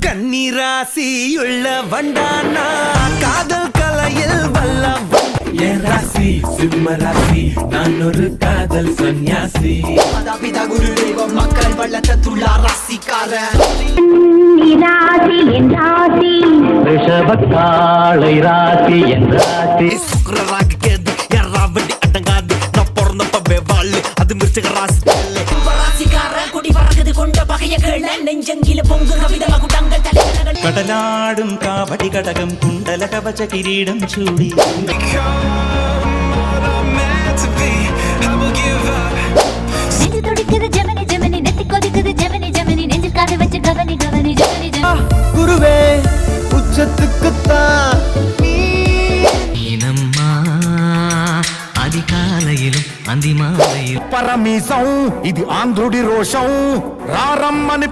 கன்னிராசியுள்ள வண்டானா காதல் கலையில் வல்ல ராசி சிம்ம ராசி நான் ஒரு காதல் சன்னியாசி பிதா குரு தெய்வம் மக்கள் வள்ளத்த துள்ளா ராசிக்காரன் ராசி என் ராசி ரிஷபக்காளை ராசி என் ராசி சுக்கரராக கேது யாராவடி அடங்காது நான் பிறந்தப்பவே வாழ் அது மிருச்சக ராசி ராசிக்காரன் குடி பறக்குது கொண்ட பகைய கேள நெஞ்சங்கில பொங்கு கவித மகுடங்கள் தலைவர்கள் கடலாடும் காவடி கடகம் குண்டல கவச்ச கிரீடம் சூடி நெஞ்சு துடிக்குது ஜெமினி ஜெமினி நெத்தி கொதிக்குது ஜெமினி ஜெமினி நெஞ்சு காது வச்சு கவனி கவனி ஜெமினி ஜெமினி குருவே உச்சத்துக்குத்தான் இனம்மா அதிகாலையிலும் அந்திமாலையிலும் పరమీసం ఇది ఆంధ్రుడి రోషం రారమ్మని